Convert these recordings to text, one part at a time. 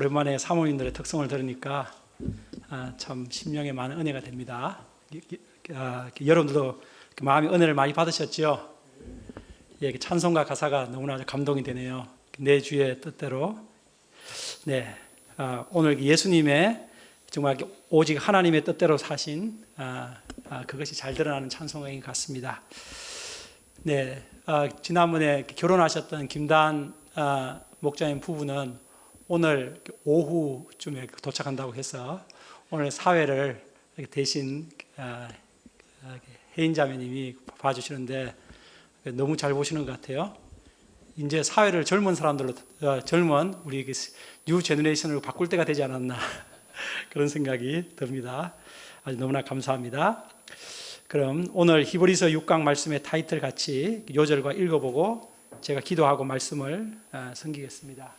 오랜만에 사모님들의 특성을 들으니까 참 심령에 많은 은혜가 됩니다. 여러분들도 마음의 은혜를 많이 받으셨죠? 예, 찬송가 가사가 너무나 감동이 되네요. 내 주의 뜻대로. 네, 오늘 예수님의 정말 오직 하나님의 뜻대로 사신 그것이 잘 드러나는 찬송인 것 같습니다. 네, 지난번에 결혼하셨던 김단 목자님 부부는 오늘 오후쯤에 도착한다고 해서 오늘 사회를 대신 혜인 자매님이 봐주시는데 너무 잘 보시는 것 같아요. 이제 사회를 젊은 사람들로, 젊은 우리 뉴 제너레이션으로 바꿀 때가 되지 않았나 그런 생각이 듭니다. 아주 너무나 감사합니다. 그럼 오늘 히브리서 6강 말씀의 타이틀 같이 요절과 읽어보고 제가 기도하고 말씀을 섬기겠습니다.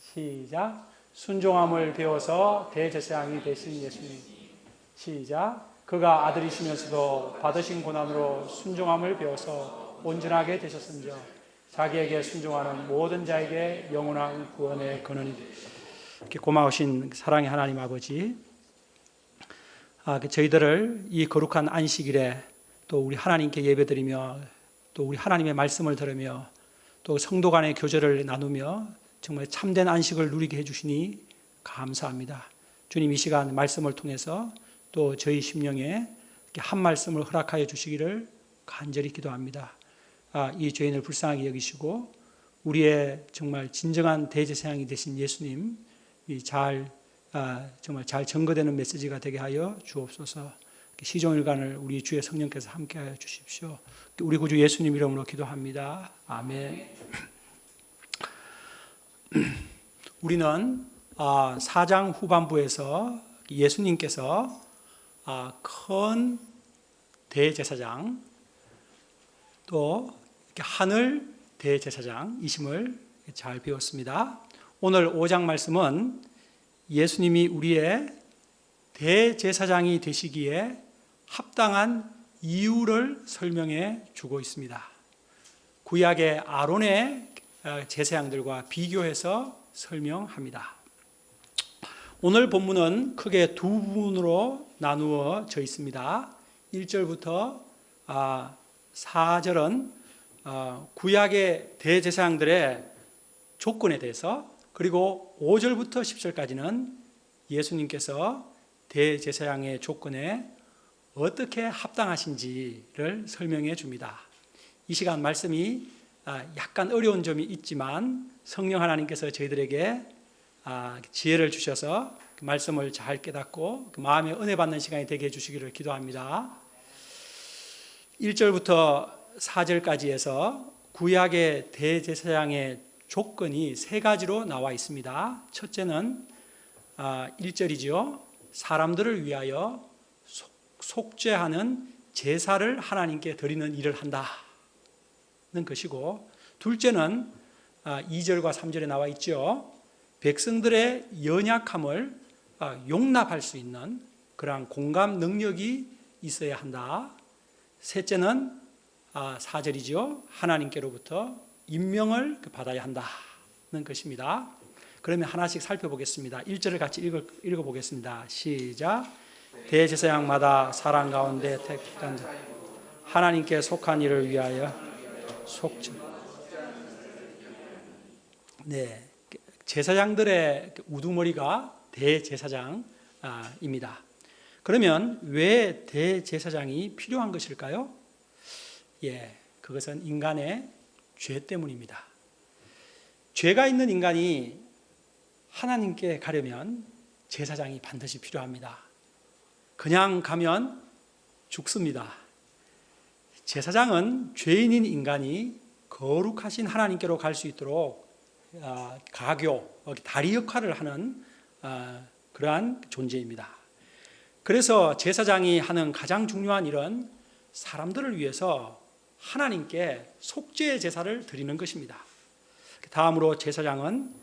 시작. 순종함을 배워서 대제사장이 되신 예수님. 시작. 그가 아들이시면서도 받으신 고난으로 순종함을 배워서 온전하게 되셨은즉 자기에게 순종하는 모든 자에게 영원한 구원의 근원이 이렇게 고마우신 사랑의 하나님 아버지, 저희들을 이 거룩한 안식일에 또 우리 하나님께 예배드리며 또 우리 하나님의 말씀을 들으며 또 성도 간의 교제를 나누며 정말 참된 안식을 누리게 해주시니 감사합니다. 주님, 이 시간 말씀을 통해서 또 저희 심령에 한 말씀을 허락하여 주시기를 간절히 기도합니다. 이 죄인을 불쌍하게 여기시고 우리의 정말 진정한 대제사장이 되신 예수님 정말 잘 증거되는 메시지가 되게 하여 주옵소서. 시종일관을 우리 주의 성령께서 함께하여 주십시오. 우리 구주 예수님 이름으로 기도합니다. 아멘. 우리는 4장 후반부에서 예수님께서 큰 대제사장 또 하늘 대제사장이심을 잘 배웠습니다. 오늘 5장 말씀은 예수님이 우리의 대제사장이 되시기에 합당한 이유를 설명해 주고 있습니다. 구약의 아론의 제사장들과 비교해서 설명합니다. 오늘 본문은 크게 두 부분으로 나누어져 있습니다. 1절부터 4절은 구약의 대제사장들의 조건에 대해서, 그리고 5절부터 10절까지는 예수님께서 대제사장의 조건에 어떻게 합당하신지를 설명해 줍니다. 이 시간 말씀이 약간 어려운 점이 있지만 성령 하나님께서 저희들에게 지혜를 주셔서 그 말씀을 잘 깨닫고 그 마음에 은혜 받는 시간이 되게 해주시기를 기도합니다. 1절부터 4절까지 해서 구약의 대제사장의 조건이 세 가지로 나와 있습니다. 첫째는 1절이죠. 사람들을 위하여 속죄하는 제사를 하나님께 드리는 일을 한다는 것이고, 둘째는 2절과 3절에 나와 있죠. 백성들의 연약함을 용납할 수 있는 그러한 공감 능력이 있어야 한다. 셋째는 4절이죠. 하나님께로부터 임명을 받아야 한다는 것입니다. 그러면 하나씩 살펴보겠습니다. 1절을 같이 읽어보겠습니다. 시작. 대제사장마다 사람 가운데 택한 자, 하나님께 속한 일을 위하여 속죄. 네, 제사장들의 우두머리가 대제사장입니다. 그러면 왜 대제사장이 필요한 것일까요? 예, 그것은 인간의 죄 때문입니다. 죄가 있는 인간이 하나님께 가려면 제사장이 반드시 필요합니다. 그냥 가면 죽습니다. 제사장은 죄인인 인간이 거룩하신 하나님께로 갈 수 있도록 가교, 다리 역할을 하는 그러한 존재입니다. 그래서 제사장이 하는 가장 중요한 일은 사람들을 위해서 하나님께 속죄의 제사를 드리는 것입니다. 다음으로 제사장은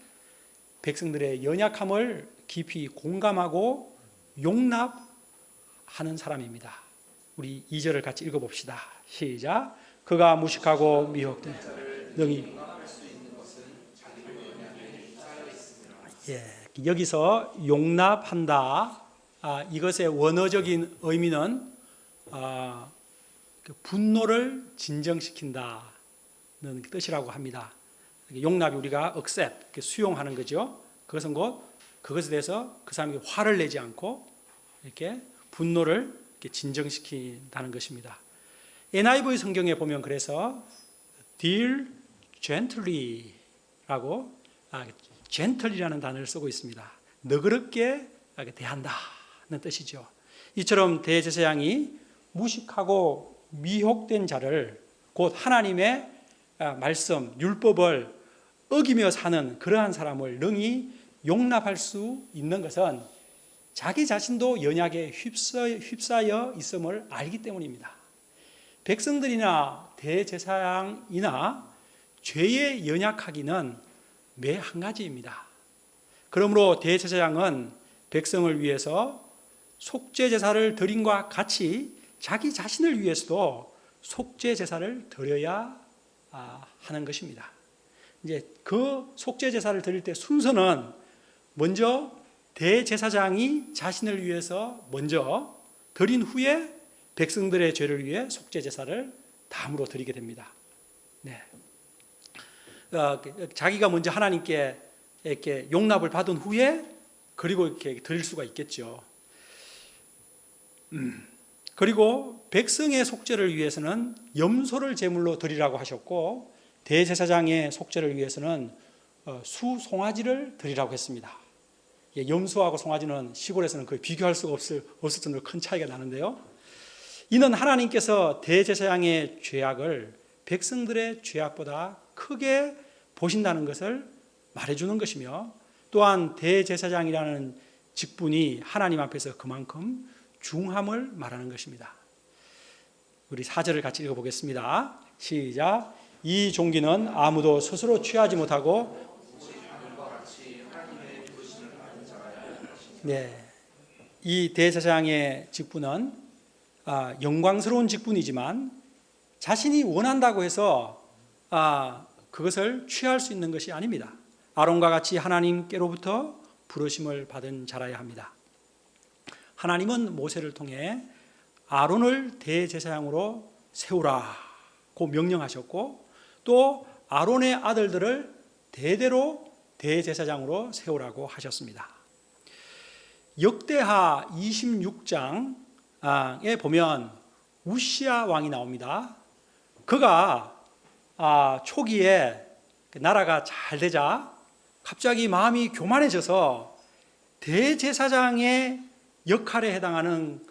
백성들의 연약함을 깊이 공감하고 용납하는 사람입니다. 우리 2절을 같이 읽어봅시다. 시작. 그가 무식하고 미혹된 능히 여기서 용납한다, 이것의 원어적인 의미는 분노를 진정시킨다는 뜻이라고 합니다. 용납이 우리가 accept, 수용하는 거죠. 그것은 곧 그것에 대해서 그 사람이 화를 내지 않고 이렇게 분노를 이렇게 진정시킨다는 것입니다. NIV 성경에 보면 그래서 deal gently라고 gentle이라는 단어를 쓰고 있습니다. 너그럽게 대한다는 뜻이죠. 이처럼 대제사장이 무식하고 미혹된 자를, 곧 하나님의 말씀, 율법을 어기며 사는 그러한 사람을 능히 용납할 수 있는 것은 자기 자신도 연약에 휩싸여 있음을 알기 때문입니다. 백성들이나 대제사장이나 죄에 연약하기는 매 한 가지입니다. 그러므로 대제사장은 백성을 위해서 속죄 제사를 드림과 같이 자기 자신을 위해서도 속죄 제사를 드려야 하는 것입니다. 이제 그 속죄 제사를 드릴 때 순서는 먼저 대제사장이 자신을 위해서 먼저 드린 후에 백성들의 죄를 위해 속죄 제사를 다음으로 드리게 됩니다. 네. 자기가 먼저 하나님께 이렇게 용납을 받은 후에 그리고 이렇게 드릴 수가 있겠죠. 그리고 백성의 속죄를 위해서는 염소를 제물로 드리라고 하셨고, 대제사장의 속죄를 위해서는 수 송아지를 드리라고 했습니다. 염소하고 송아지는 시골에서는 거의 비교할 수가 없을 정도로 큰 차이가 나는데요. 이는 하나님께서 대제사장의 죄악을 백성들의 죄악보다 크게 보신다는 것을 말해주는 것이며, 또한 대제사장이라는 직분이 하나님 앞에서 그만큼 중함을 말하는 것입니다. 우리 4절을 같이 읽어보겠습니다. 시작. 이 종기는 아무도 스스로 취하지 못하고, 이 대제사장의 직분은 영광스러운 직분이지만 자신이 원한다고 해서 그것을 취할 수 있는 것이 아닙니다. 아론과 같이 하나님께로부터 부르심을 받은 자라야 합니다. 하나님은 모세를 통해 아론을 대제사장으로 세우라고 명령하셨고, 또 아론의 아들들을 대대로 대제사장으로 세우라고 하셨습니다. 역대하 26장에 보면 우시야 왕이 나옵니다. 그가 초기에 나라가 잘 되자 갑자기 마음이 교만해져서 대제사장의 역할에 해당하는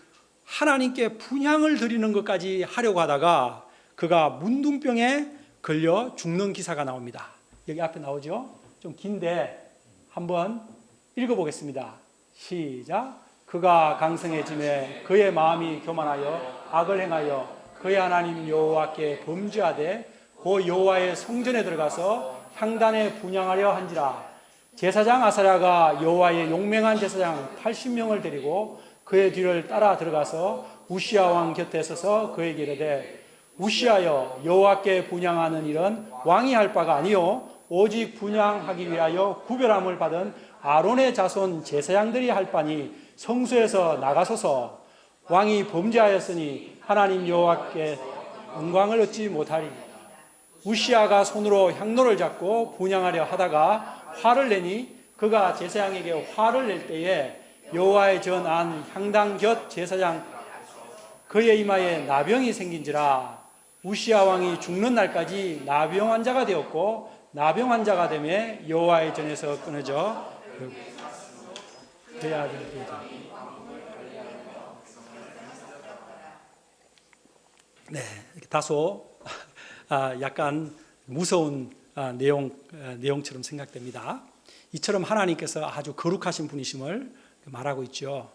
하나님께 분향을 드리는 것까지 하려고 하다가 그가 문둥병에 걸려 죽는 기사가 나옵니다. 여기 앞에 나오죠? 좀 긴데 한번 읽어보겠습니다. 시작. 그가 강성해짐에 그의 마음이 교만하여 악을 행하여 그의 하나님 여호와께 범죄하되 그 여호와의 성전에 들어가서 향단에 분향하려 한지라. 제사장 아사랴가 여호와의 용맹한 제사장 80명을 데리고 그의 뒤를 따라 들어가서 우시야 왕 곁에 서서 그에게 이르되, 우시야여, 여호와께 분향하는 일은 왕이 할 바가 아니요 오직 분향하기 위하여 구별함을 받은 아론의 자손 제사장들이 할 바니 성소에서 나가소서. 왕이 범죄하였으니 하나님 여호와께 영광을 얻지 못하리. 우시야가 손으로 향로를 잡고 분향하려 하다가 화를 내니 그가 제사장에게 화를 낼 때에 여호와의 전 안 향당 곁 제사장 그의 이마에 나병이 생긴지라. 우시야 왕이 죽는 날까지 나병 환자가 되었고, 나병 환자가 되매 여호와의 전에서 끊어져 그의 아들에게. 네, 다소 약간 무서운 내용처럼 생각됩니다. 이처럼 하나님께서 아주 거룩하신 분이심을 말하고 있죠.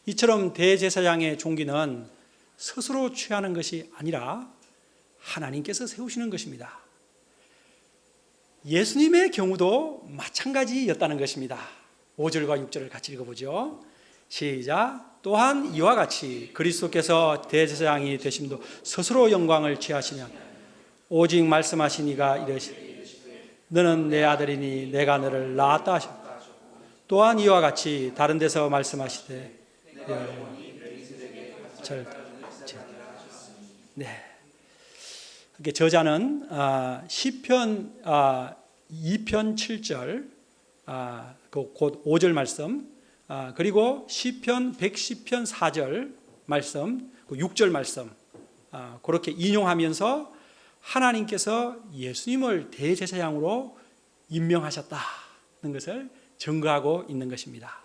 이처럼 대제사장의 종기는 스스로 취하는 것이 아니라 하나님께서 세우시는 것입니다. 예수님의 경우도 마찬가지였다는 것입니다. 5절과 6절을 같이 읽어보죠. 시작. 또한 이와 같이 그리스도께서 대제사장이 되심도 스스로 영광을 취하시며 오직 말씀하시니가 이르시되, 너는 내 아들이니 내가 너를 낳았다 하셨고, 또한 이와 같이 다른 데서 말씀하시되 네. 이게 저자는 시편 2편 7절 곧 5절 말씀 그리고 시편 110편 4절 말씀 6절 말씀 그렇게 인용하면서 하나님께서 예수님을 대제사장으로 임명하셨다는 것을 증거하고 있는 것입니다.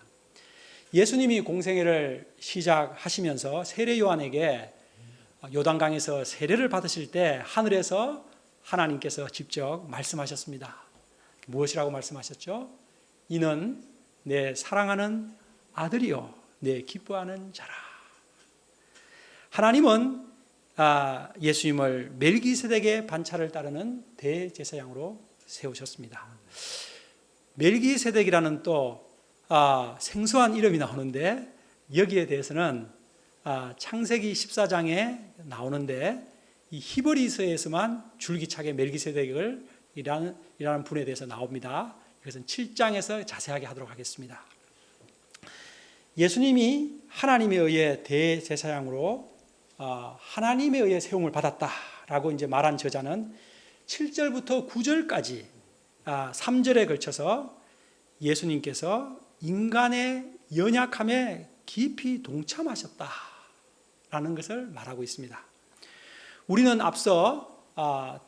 예수님이 공생애를 시작하시면서 세례 요한에게 요단강에서 세례를 받으실 때 하늘에서 하나님께서 직접 말씀하셨습니다. 무엇이라고 말씀하셨죠? 이는 내 사랑하는 아들이요 내 기뻐하는 자라. 하나님은 예수님을 멜기세덱의 반차를 따르는 대제사장으로 세우셨습니다. 멜기세덱이라는 또 생소한 이름이 나오는데 여기에 대해서는 창세기 14장에 나오는데 이 히브리서에서만 줄기차게 멜기세덱을 이라는 분에 대해서 나옵니다. 이것은 7장에서 자세하게 하도록 하겠습니다. 예수님이 하나님에 의해 대제사장으로 하나님에 의해 세움을 받았다라고 이제 말한 저자는 7절부터 9절까지 3절에 걸쳐서 예수님께서 인간의 연약함에 깊이 동참하셨다라는 것을 말하고 있습니다. 우리는 앞서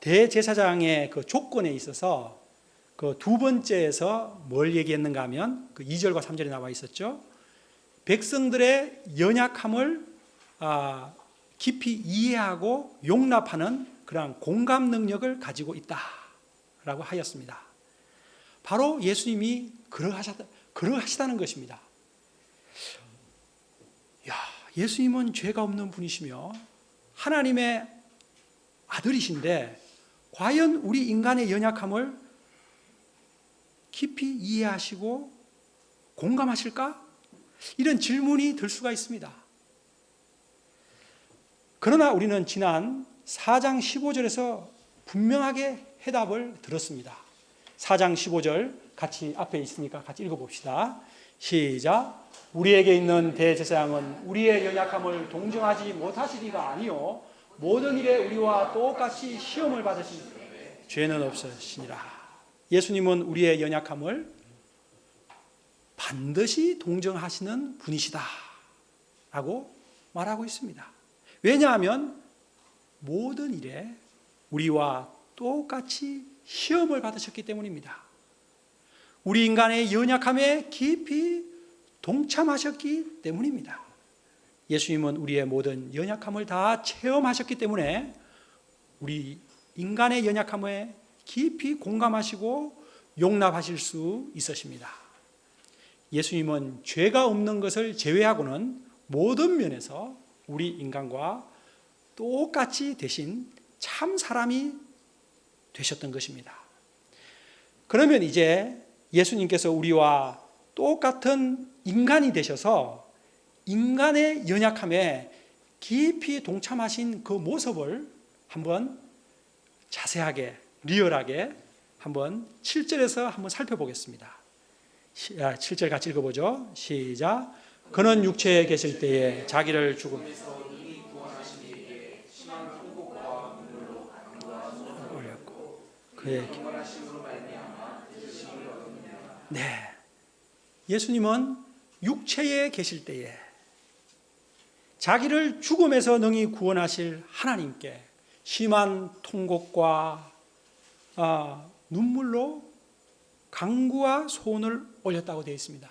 대제사장의 그 조건에 있어서 그 두 번째에서 뭘 얘기했는가 하면 그 2절과 3절에 나와 있었죠. 백성들의 연약함을 깊이 이해하고 용납하는 그러한 공감 능력을 가지고 있다라고 하였습니다. 바로 예수님이 그러하시다는 것입니다. 예수님은 죄가 없는 분이시며 하나님의 아들이신데 과연 우리 인간의 연약함을 깊이 이해하시고 공감하실까? 이런 질문이 들 수가 있습니다. 그러나 우리는 지난 4장 15절에서 분명하게 해답을 들었습니다. 4장 15절 같이 앞에 있으니까 같이 읽어봅시다. 시작. 우리에게 있는 대제사장은 우리의 연약함을 동정하지 못하시리가 아니요 모든 일에 우리와 똑같이 시험을 받으신 죄는 없으시니라. 예수님은 우리의 연약함을 반드시 동정하시는 분이시다 라고 말하고 있습니다. 왜냐하면 모든 일에 우리와 똑같이 시험을 받으셨기 때문입니다. 우리 인간의 연약함에 깊이 동참하셨기 때문입니다. 예수님은 우리의 모든 연약함을 다 체험하셨기 때문에 우리 인간의 연약함에 깊이 공감하시고 용납하실 수 있으십니다. 예수님은 죄가 없는 것을 제외하고는 모든 면에서 우리 인간과 똑같이 되신 참 사람이 되셨던 것입니다. 그러면 이제 예수님께서 우리와 똑같은 인간이 되셔서 인간의 연약함에 깊이 동참하신 그 모습을 한번 자세하게 리얼하게 한번 7절에서 한번 살펴보겠습니다. 7절 같이 읽어보죠. 시작. 그는 육체에 계실 때에 자기를 죽음에서 올렸고 그의 네, 예수님은 육체에 계실 때에 자기를 죽음에서 능히 구원하실 하나님께 심한 통곡과 눈물로 간구와 소원을 올렸다고 되어 있습니다.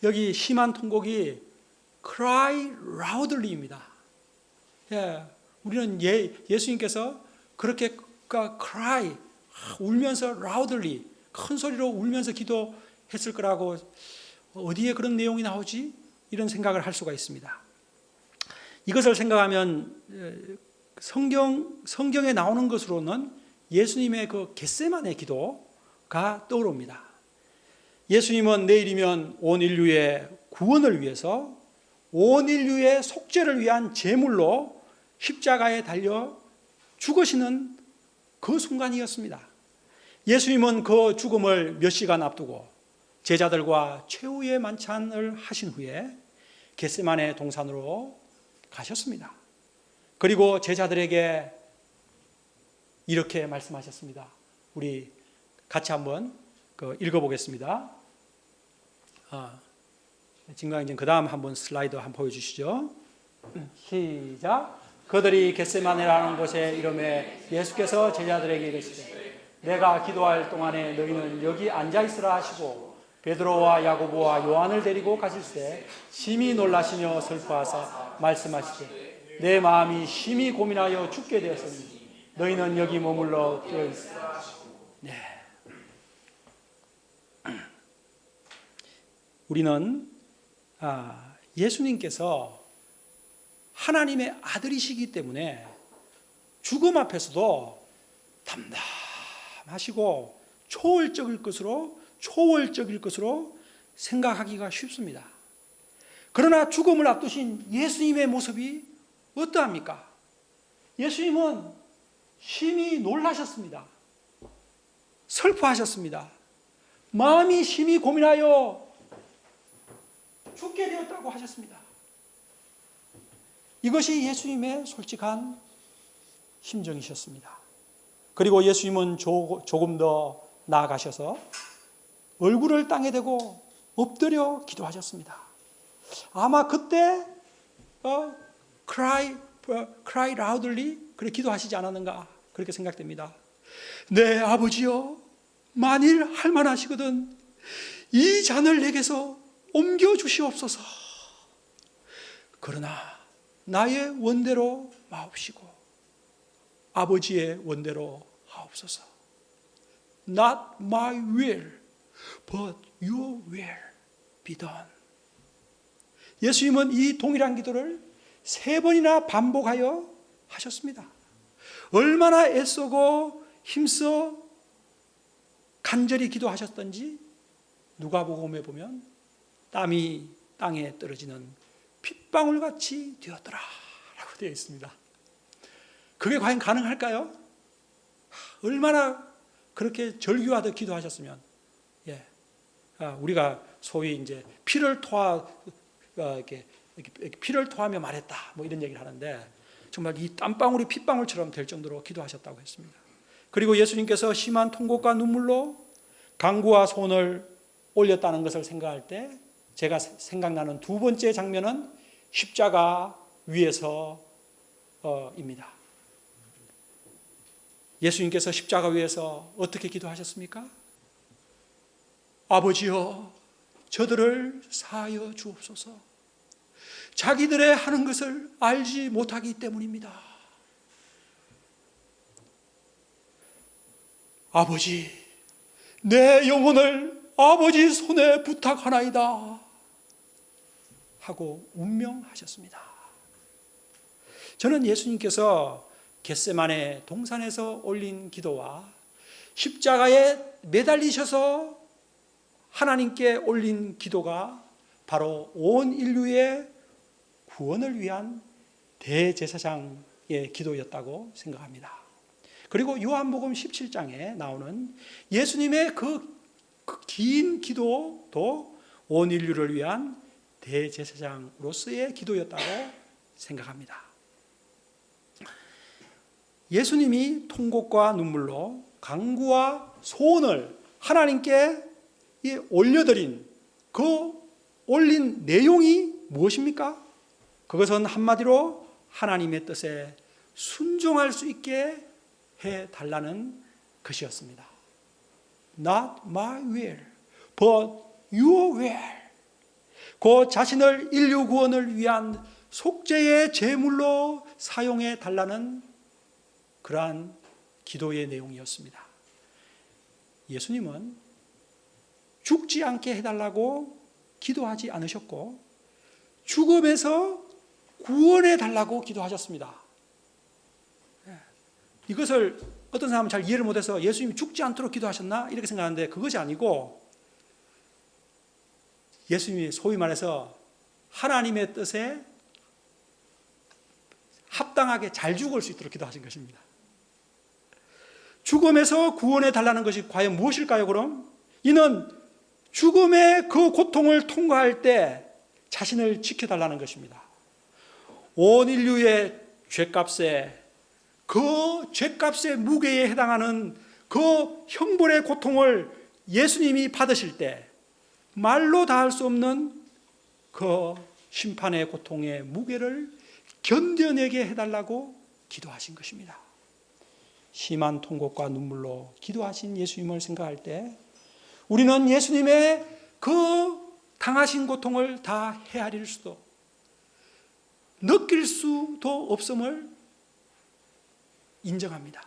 여기 심한 통곡이 cry loudly입니다. 우리는 예수님께서 그렇게 cry 울면서 loudly 큰 소리로 울면서 기도했을 거라고 어디에 그런 내용이 나오지? 이런 생각을 할 수가 있습니다. 이것을 생각하면 성경에 나오는 것으로는 예수님의 그 겟세마네 기도가 떠오릅니다. 예수님은 내일이면 온 인류의 구원을 위해서 온 인류의 속죄를 위한 제물로 십자가에 달려 죽으시는 그 순간이었습니다. 예수님은 그 죽음을 몇 시간 앞두고 제자들과 최후의 만찬을 하신 후에 겟세마네 동산으로 가셨습니다. 그리고 제자들에게 이렇게 말씀하셨습니다. 우리 같이 한번 읽어보겠습니다. 진강인증 그 다음 한번 슬라이드 한번 보여주시죠. 시작. 그들이 겟세마네라는 곳에 이름에 예수께서 제자들에게 이르시되 내가 기도할 동안에 너희는 여기 앉아있으라 하시고 베드로와 야고보와 요한을 데리고 가실새 심히 놀라시며 슬퍼하사 말씀하시되 내 마음이 심히 고민하여 죽게 되었으니 너희는 여기 머물러 되어 있으라. 네. 우리는 예수님께서 하나님의 아들이시기 때문에 죽음 앞에서도 담담하시고 초월적일 것으로 생각하기가 쉽습니다. 그러나 죽음을 앞두신 예수님의 모습이 어떠합니까? 예수님은 심히 놀라셨습니다. 슬퍼하셨습니다. 마음이 심히 고민하여 죽게 되었다고 하셨습니다. 이것이 예수님의 솔직한 심정이셨습니다. 그리고 예수님은 조금 더 나아가셔서 얼굴을 땅에 대고 엎드려 기도하셨습니다. 아마 그때 cry loudly 그렇게 기도하시지 않았는가 그렇게 생각됩니다. 네, 아버지여, 만일 할 만하시거든 이 잔을 내게서 옮겨 주시옵소서. 그러나 나의 원대로 마옵시고 아버지의 원대로 하옵소서. Not my will, but your will be done. 예수님은 이 동일한 기도를 3번이나 반복하여 하셨습니다. 얼마나 애쓰고 힘써 간절히 기도하셨던지 누가복음에 보면 땀이 땅에 떨어지는 핏방울같이 되었더라 라고 되어 있습니다. 그게 과연 가능할까요? 얼마나 그렇게 절규하듯 기도하셨으면, 우리가 소위 이제 피를 토하며 말했다, 뭐 이런 얘기를 하는데 정말 이 땀방울이 핏방울처럼 될 정도로 기도하셨다고 했습니다. 그리고 예수님께서 심한 통곡과 눈물로 간구와 손을 올렸다는 것을 생각할 때 제가 생각나는 두 번째 장면은 십자가 위에서입니다. 예수님께서 십자가 위에서 어떻게 기도하셨습니까? 아버지여, 저들을 사하여 주옵소서. 자기들의 하는 것을 알지 못하기 때문입니다. 아버지, 내 영혼을 아버지 손에 부탁하나이다 하고 운명하셨습니다. 저는 예수님께서 겟세마네 동산에서 올린 기도와 십자가에 매달리셔서 하나님께 올린 기도가 바로 온 인류의 구원을 위한 대제사장의 기도였다고 생각합니다. 그리고 요한복음 17장에 나오는 예수님의 그 긴 기도도 온 인류를 위한 대제사장으로서의 기도였다고 생각합니다. 예수님이 통곡과 눈물로 간구와 소원을 하나님께 올려드린 그 올린 내용이 무엇입니까? 그것은 한마디로 하나님의 뜻에 순종할 수 있게 해달라는 것이었습니다. Not my will, but your will. 그 자신을 인류 구원을 위한 속죄의 제물로 사용해 달라는 그러한 기도의 내용이었습니다. 예수님은 죽지 않게 해달라고 기도하지 않으셨고 죽음에서 구원해 달라고 기도하셨습니다. 이것을 어떤 사람은 잘 이해를 못해서 예수님이 죽지 않도록 기도하셨나? 이렇게 생각하는데 그것이 아니고 예수님이 소위 말해서 하나님의 뜻에 합당하게 잘 죽을 수 있도록 기도하신 것입니다. 죽음에서 구원해 달라는 것이 과연 무엇일까요? 그럼 이는 죽음의 그 고통을 통과할 때 자신을 지켜달라는 것입니다. 온 인류의 죄값에, 그 죄값의 무게에 해당하는 그 형벌의 고통을 예수님이 받으실 때 말로 다할 수 없는 그 심판의 고통의 무게를 견뎌내게 해달라고 기도하신 것입니다. 심한 통곡과 눈물로 기도하신 예수님을 생각할 때 우리는 예수님의 그 당하신 고통을 다 헤아릴 수도 느낄 수도 없음을 인정합니다.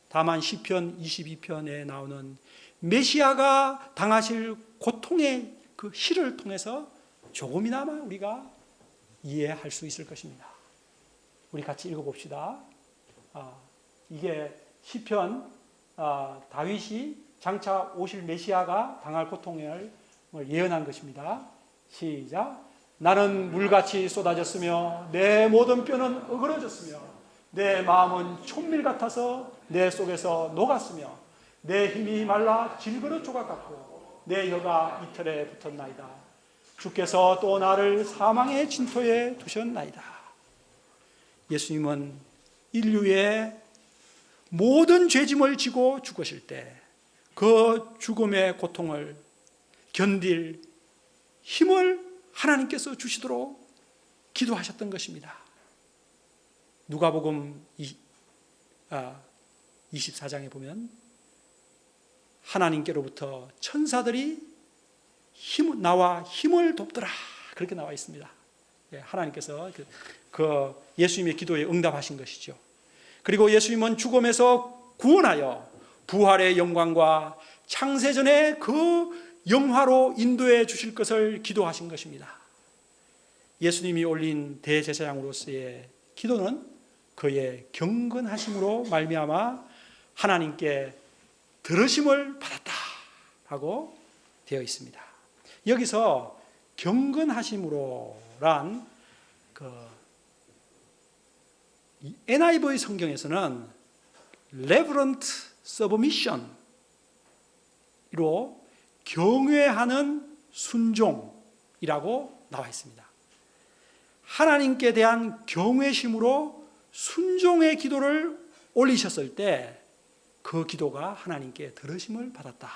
다만 시편 22편에 나오는 메시아가 당하실 고통의 그 시를 통해서 조금이나마 우리가 이해할 수 있을 것입니다. 우리 같이 읽어봅시다. 이게 시편, 다윗이 장차 오실 메시아가 당할 고통을 예언한 것입니다. 시작. 나는 물같이 쏟아졌으며 내 모든 뼈는 어그러졌으며 내 마음은 촛밀 같아서 내 속에서 녹았으며 내 힘이 말라 질그릇 조각 같고 내 혀가 이틀에 붙었나이다. 주께서 또 나를 사망의 진토에 두셨나이다. 예수님은 인류의 모든 죄짐을 지고 죽으실 때 그 죽음의 고통을 견딜 힘을 하나님께서 주시도록 기도하셨던 것입니다. 누가복음 24장에 보면 하나님께로부터 천사들이 나와 힘을 돕더라 그렇게 나와 있습니다. 하나님께서 그 예수님의 기도에 응답하신 것이죠. 그리고 예수님은 죽음에서 구원하여 부활의 영광과 창세전의 그 영화로 인도해 주실 것을 기도하신 것입니다. 예수님이 올린 대제사장으로서의 기도는 그의 경건하심으로 말미암아 하나님께 들으심을 받았다라고 되어 있습니다. 여기서 경건하심으로란 NIV 성경에서는 reverent submission으로 경외하는 순종이라고 나와 있습니다. 하나님께 대한 경외심으로 순종의 기도를 올리셨을 때 그 기도가 하나님께 들으심을 받았다.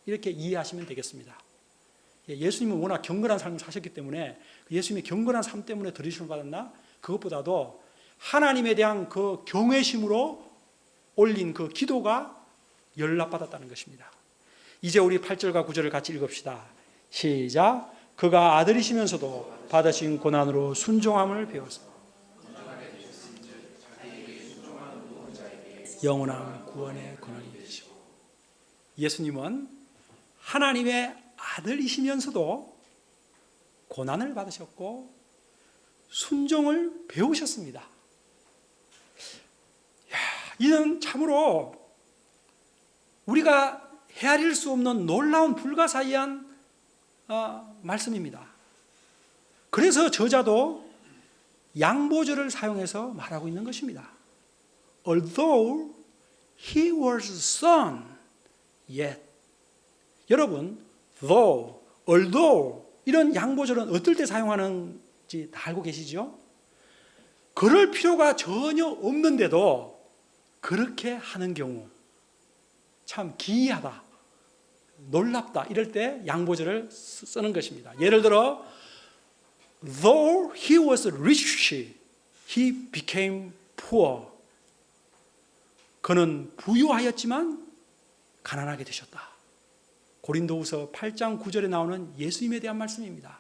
이렇게 이해하시면 되겠습니다. 예수님은 워낙 경건한 삶을 사셨기 때문에 예수님의 경건한 삶 때문에 들으심을 받았나? 그것보다도 하나님에 대한 그 경외심으로 올린 그 기도가 연락받았다는 것입니다. 이제 우리 8절과 9절을 같이 읽읍시다. 시작. 그가 아들이시면서도 받으신 고난으로 순종함을 배워서 영원한 구원의 권한이 되시고, 예수님은 하나님의 아들이시면서도 고난을 받으셨고 순종을 배우셨습니다. 이는 참으로 우리가 헤아릴 수 없는 놀라운 불가사의한 말씀입니다. 그래서 저자도 양보절을 사용해서 말하고 있는 것입니다. Although he was son, yet. 여러분, though, although 이런 양보절은 어떨 때 사용하는지 다 알고 계시죠? 그럴 필요가 전혀 없는데도 그렇게 하는 경우 참 기이하다, 놀랍다 이럴 때 양보절을 쓰는 것입니다. 예를 들어 Though he was rich, he became poor. 그는 부유하였지만 가난하게 되셨다. 고린도후서 8장 9절에 나오는 예수님에 대한 말씀입니다.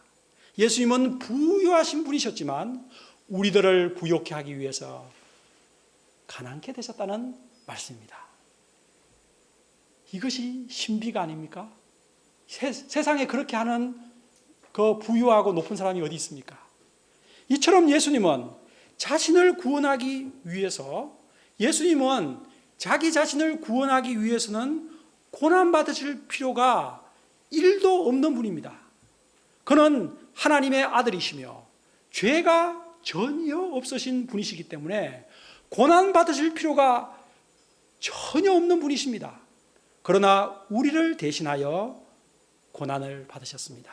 예수님은 부유하신 분이셨지만 우리들을 부욕케 하기 위해서 가난케 되셨다는 말씀입니다. 이것이 신비가 아닙니까? 세상에 그렇게 하는 그 부유하고 높은 사람이 어디 있습니까? 이처럼 예수님은 자신을 구원하기 위해서, 예수님은 자기 자신을 구원하기 위해서는 고난받으실 필요가 1도 없는 분입니다. 그는 하나님의 아들이시며 죄가 전혀 없으신 분이시기 때문에 고난받으실 필요가 전혀 없는 분이십니다. 그러나 우리를 대신하여 고난을 받으셨습니다.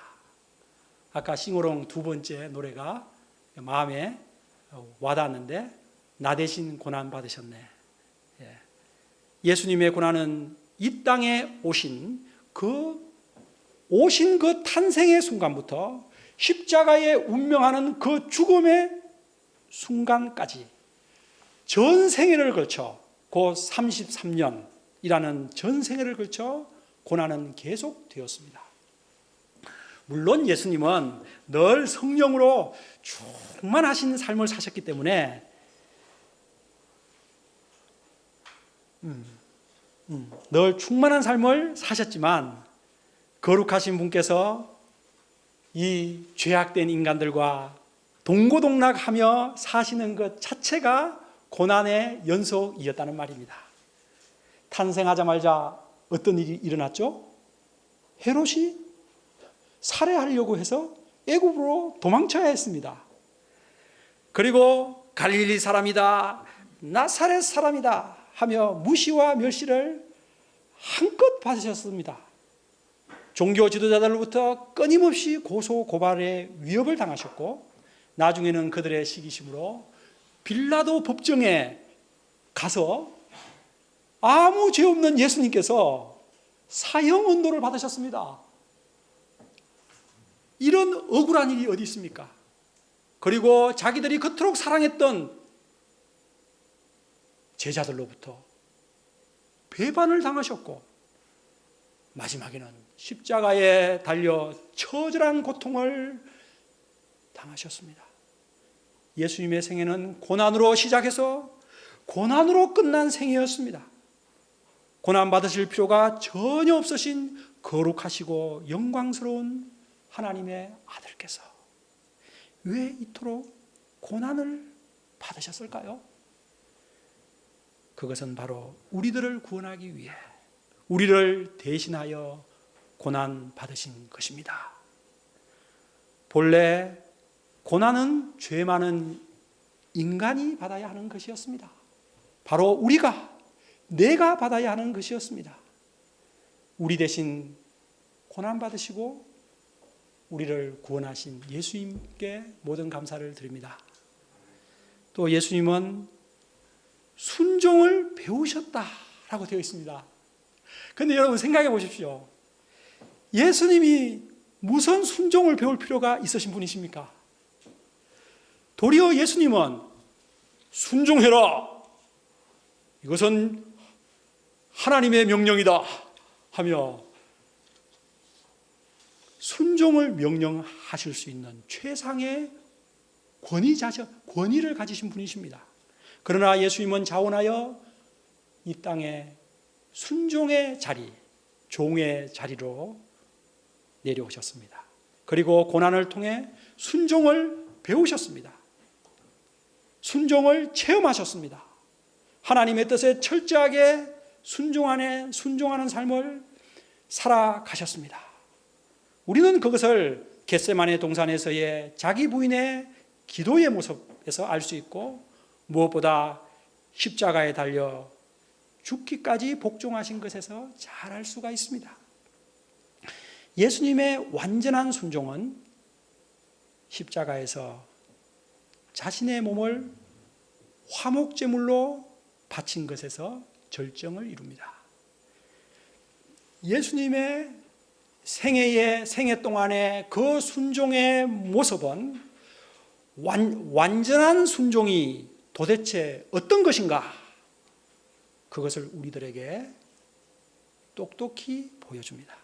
아까 싱어롱 두 번째 노래가 마음에 와닿았는데 나 대신 고난 받으셨네. 예수님의 고난은 이 땅에 오신 그 탄생의 순간부터 십자가에 운명하는 그 죽음의 순간까지 전 생애를 걸쳐 그 33년이라는 전 생애를 걸쳐 고난은 계속되었습니다. 물론 예수님은 늘 성령으로 충만하신 삶을 사셨기 때문에 늘 충만한 삶을 사셨지만 거룩하신 분께서 이 죄악된 인간들과 동고동락하며 사시는 것 자체가 고난의 연속이었다는 말입니다. 탄생하자마자 어떤 일이 일어났죠? 헤롯이 살해하려고 해서 애굽으로 도망쳐야 했습니다. 그리고 갈릴리 사람이다, 나사렛 사람이다 하며 무시와 멸시를 한껏 받으셨습니다. 종교 지도자들로부터 끊임없이 고소 고발의 위협을 당하셨고 나중에는 그들의 시기심으로 빌라도 법정에 가서 아무 죄 없는 예수님께서 사형 언도를 받으셨습니다. 이런 억울한 일이 어디 있습니까? 그리고 자기들이 그토록 사랑했던 제자들로부터 배반을 당하셨고 마지막에는 십자가에 달려 처절한 고통을 당하셨습니다. 예수님의 생애는 고난으로 시작해서 고난으로 끝난 생애였습니다. 고난 받으실 필요가 전혀 없으신 거룩하시고 영광스러운 하나님의 아들께서 왜 이토록 고난을 받으셨을까요? 그것은 바로 우리들을 구원하기 위해 우리를 대신하여 고난 받으신 것입니다. 본래 고난은 죄 많은 인간이 받아야 하는 것이었습니다. 바로 내가 받아야 하는 것이었습니다. 우리 대신 고난 받으시고 우리를 구원하신 예수님께 모든 감사를 드립니다. 또 예수님은 순종을 배우셨다라고 되어 있습니다. 그런데 여러분 생각해 보십시오. 예수님이 무슨 순종을 배울 필요가 있으신 분이십니까? 도리어 예수님은 순종해라, 이것은 하나님의 명령이다 하며 순종을 명령하실 수 있는 최상의 권위를 가지신 분이십니다. 그러나 예수님은 자원하여 이 땅에 순종의 자리, 종의 자리로 내려오셨습니다. 그리고 고난을 통해 순종을 배우셨습니다. 순종을 체험하셨습니다. 하나님의 뜻에 철저하게 순종하는 삶을 살아가셨습니다. 우리는 그것을 겟세마네 동산에서의 자기 부인의 기도의 모습에서 알 수 있고 무엇보다 십자가에 달려 죽기까지 복종하신 것에서 잘 알 수가 있습니다. 예수님의 완전한 순종은 십자가에서 자신의 몸을 화목제물로 바친 것에서 절정을 이룹니다. 예수님의 생애 동안의 그 순종의 모습은 완전한 순종이 도대체 어떤 것인가? 그것을 우리들에게 똑똑히 보여줍니다.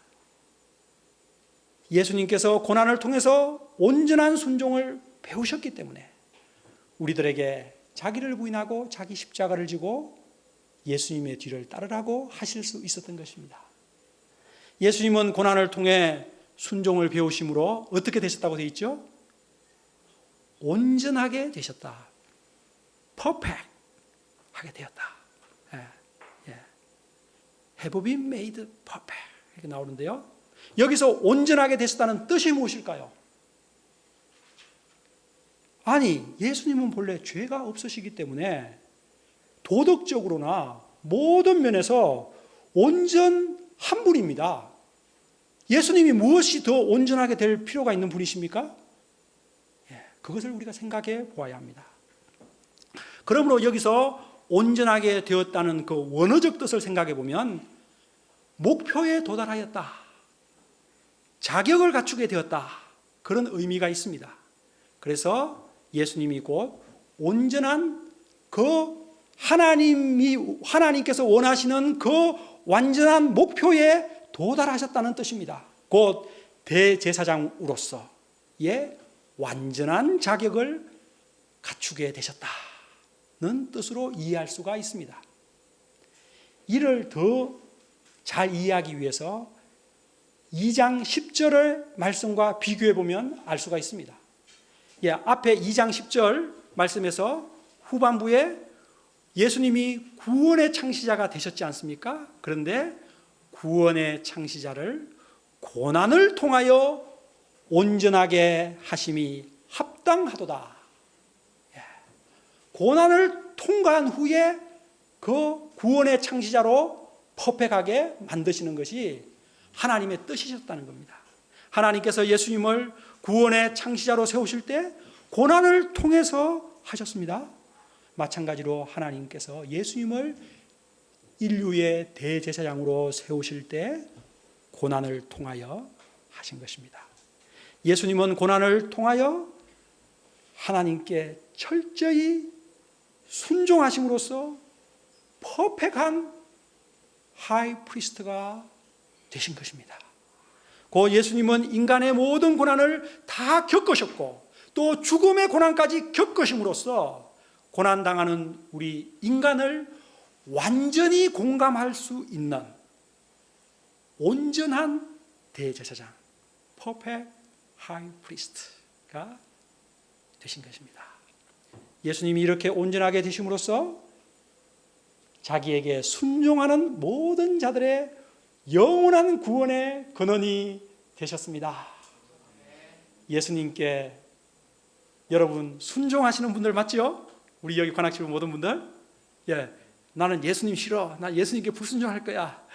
예수님께서 고난을 통해서 온전한 순종을 배우셨기 때문에 우리들에게 자기를 부인하고 자기 십자가를 지고 예수님의 뒤를 따르라고 하실 수 있었던 것입니다. 예수님은 고난을 통해 순종을 배우심으로 어떻게 되셨다고 되어 있죠? 온전하게 되셨다. perfect 하게 되었다. have been made perfect 이렇게 나오는데요. 여기서 온전하게 되셨다는 뜻이 무엇일까요? 아니, 예수님은 본래 죄가 없으시기 때문에 도덕적으로나 모든 면에서 온전한 분입니다. 예수님이 무엇이 더 온전하게 될 필요가 있는 분이십니까? 그것을 우리가 생각해 보아야 합니다. 그러므로 여기서 온전하게 되었다는 그 원어적 뜻을 생각해 보면 목표에 도달하였다, 자격을 갖추게 되었다, 그런 의미가 있습니다. 그래서 예수님이 곧 온전한 그 하나님께서 원하시는 그 완전한 목표에 도달하셨다는 뜻입니다. 곧 대제사장으로서의 완전한 자격을 갖추게 되셨다는 뜻으로 이해할 수가 있습니다. 이를 더 잘 이해하기 위해서 2장 10절의 말씀과 비교해 보면 알 수가 있습니다. 앞에 2장 10절 말씀에서 후반부에 예수님이 구원의 창시자가 되셨지 않습니까? 그런데 구원의 창시자를 고난을 통하여 온전하게 하심이 합당하도다. 고난을 통과한 후에 그 구원의 창시자로 퍼펙트하게 만드시는 것이 하나님의 뜻이셨다는 겁니다. 하나님께서 예수님을 구원의 창시자로 세우실 때 고난을 통해서 하셨습니다. 마찬가지로 하나님께서 예수님을 인류의 대제사장으로 세우실 때 고난을 통하여 하신 것입니다. 예수님은 고난을 통하여 하나님께 철저히 순종하심으로써 퍼펙트한 하이 프리스트가 되신 것입니다. 그 예수님은 인간의 모든 고난을 다 겪으셨고 또 죽음의 고난까지 겪으심으로써 고난당하는 우리 인간을 완전히 공감할 수 있는 온전한 대제사장, 퍼펙트 하이 프리스트가 되신 것입니다. 예수님이 이렇게 온전하게 되심으로써 자기에게 순종하는 모든 자들의 영원한 구원의 근원이 되셨습니다. 예수님께 여러분 순종하시는 분들 맞죠? 우리 여기 관악지부 모든 분들? 나는 예수님 싫어. 나 예수님께 불순종할 거야.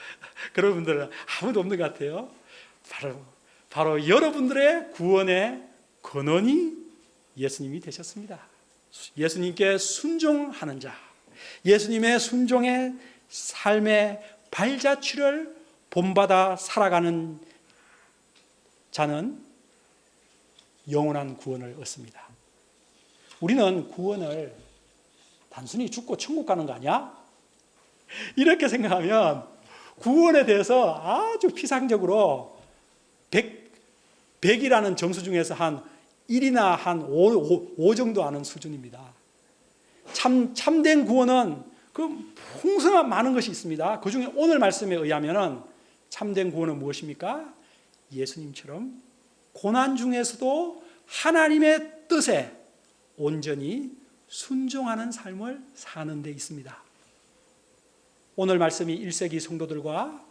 그런 분들은 아무도 없는 것 같아요. 바로 여러분들의 구원의 근원이 예수님이 되셨습니다. 예수님께 순종하는 자, 예수님의 순종의 삶의 발자취를 본받아 살아가는 자는 영원한 구원을 얻습니다. 우리는 구원을 단순히 죽고 천국 가는 거 아니야? 이렇게 생각하면 구원에 대해서 아주 피상적으로 100이라는 점수 중에서 한 1이나 한 5 정도 아는 수준입니다. 참된 구원은 그 풍성한 많은 것이 있습니다. 그 중에 오늘 말씀에 의하면 참된 구원은 무엇입니까? 예수님처럼 고난 중에서도 하나님의 뜻에 온전히 순종하는 삶을 사는 데 있습니다. 오늘 말씀이 1세기 성도들과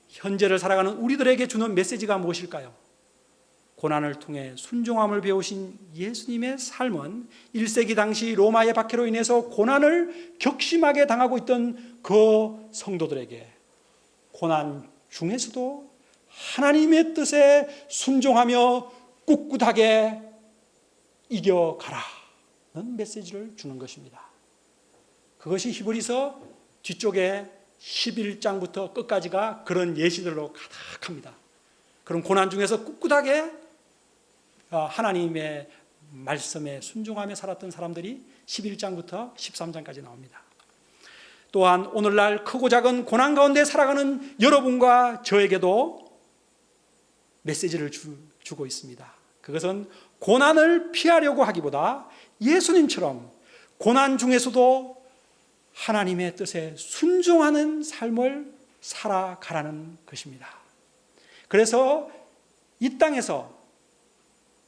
현재를 살아가는 우리들에게 주는 메시지가 무엇일까요? 고난을 통해 순종함을 배우신 예수님의 삶은 1세기 당시 로마의 박해로 인해서 고난을 격심하게 당하고 있던 그 성도들에게 고난 중에서도 하나님의 뜻에 순종하며 꿋꿋하게 이겨가라는 메시지를 주는 것입니다. 그것이 히브리서 뒤쪽에 11장부터 끝까지가 그런 예시들로 가득합니다. 그런 고난 중에서 꿋꿋하게 하나님의 말씀에 순종하며 살았던 사람들이 11장부터 13장까지 나옵니다. 또한 오늘날 크고 작은 고난 가운데 살아가는 여러분과 저에게도 메시지를 주고 있습니다. 그것은 고난을 피하려고 하기보다 예수님처럼 고난 중에서도 하나님의 뜻에 순종하는 삶을 살아가라는 것입니다. 그래서 이 땅에서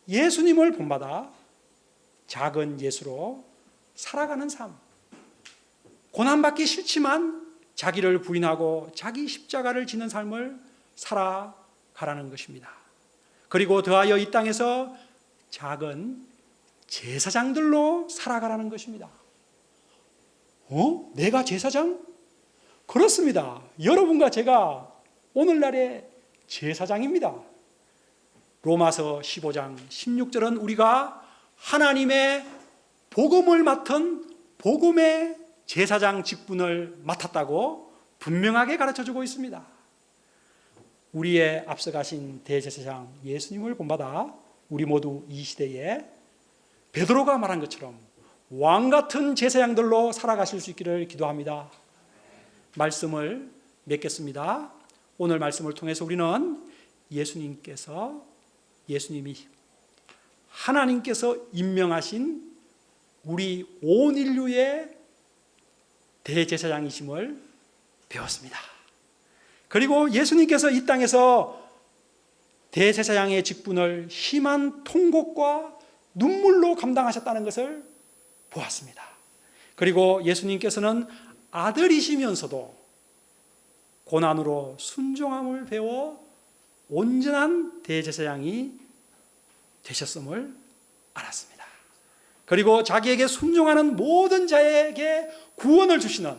예수님을 본받아 작은 예수로 살아가는 삶, 고난받기 싫지만 자기를 부인하고 자기 십자가를 지는 삶을 살아가라는 것입니다. 그리고 더하여 이 땅에서 작은 제사장들로 살아가라는 것입니다. 내가 제사장? 그렇습니다. 여러분과 제가 오늘날의 제사장입니다. 로마서 15장 16절은 우리가 하나님의 복음을 맡은 복음의 제사장 직분을 맡았다고 분명하게 가르쳐주고 있습니다. 우리의 앞서가신 대제사장 예수님을 본받아 우리 모두 이 시대에 베드로가 말한 것처럼 왕같은 제사장들로 살아가실 수 있기를 기도합니다. 말씀을 맺겠습니다. 오늘 말씀을 통해서 우리는 예수님이 하나님께서 임명하신 우리 온 인류의 대제사장이심을 배웠습니다. 그리고 예수님께서 이 땅에서 대제사장의 직분을 심한 통곡과 눈물로 감당하셨다는 것을 보았습니다. 그리고 예수님께서는 아들이시면서도 고난으로 순종함을 배워 온전한 대제사장이 되셨음을 알았습니다. 그리고 자기에게 순종하는 모든 자에게 구원을 주시는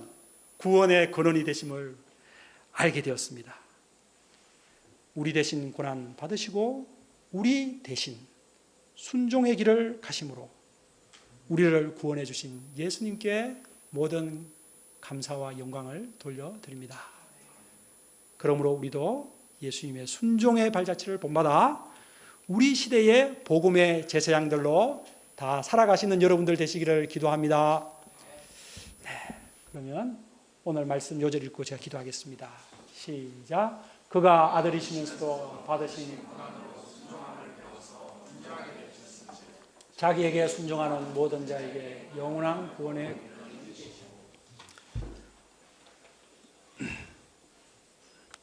구원의 근원이 되심을 알게 되었습니다. 우리 대신 고난 받으시고 우리 대신 순종의 길을 가심으로 우리를 구원해 주신 예수님께 모든 감사와 영광을 돌려드립니다. 그러므로 우리도 예수님의 순종의 발자취를 본받아 우리 시대의 복음의 제사장들로 다 살아가시는 여러분들 되시기를 기도합니다. 네, 그러면 오늘 말씀 요절 읽고 제가 기도하겠습니다. 시작. 그가 아들이시면서도 받으신 자기에게 순종하는 모든 자에게 영원한 구원의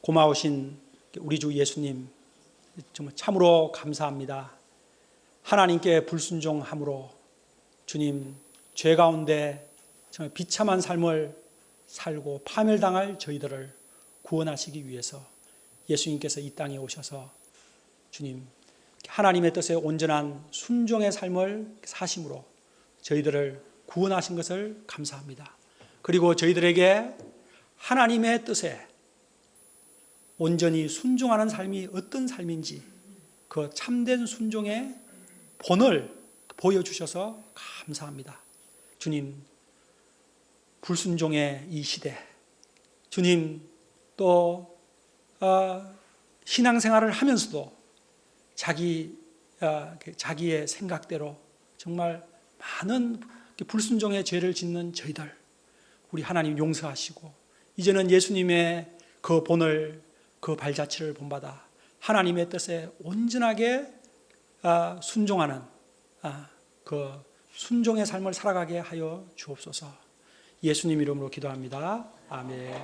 고마우신 우리 주 예수님 정말 참으로 감사합니다. 하나님께 불순종함으로 주님 죄 가운데 정말 비참한 삶을 살고 파멸당할 저희들을 구원하시기 위해서 예수님께서 이 땅에 오셔서 주님 하나님의 뜻에 온전한 순종의 삶을 사심으로 저희들을 구원하신 것을 감사합니다. 그리고 저희들에게 하나님의 뜻에 온전히 순종하는 삶이 어떤 삶인지 그 참된 순종의 본을 보여주셔서 감사합니다. 주님, 불순종의 이 시대, 주님 또 신앙생활을 하면서도 자기의 생각대로 정말 많은 불순종의 죄를 짓는 저희들, 우리 하나님 용서하시고 이제는 예수님의 그 본을 그 발자취를 본받아 하나님의 뜻에 온전하게 순종하는 그 순종의 삶을 살아가게 하여 주옵소서. 예수님 이름으로 기도합니다. 아멘.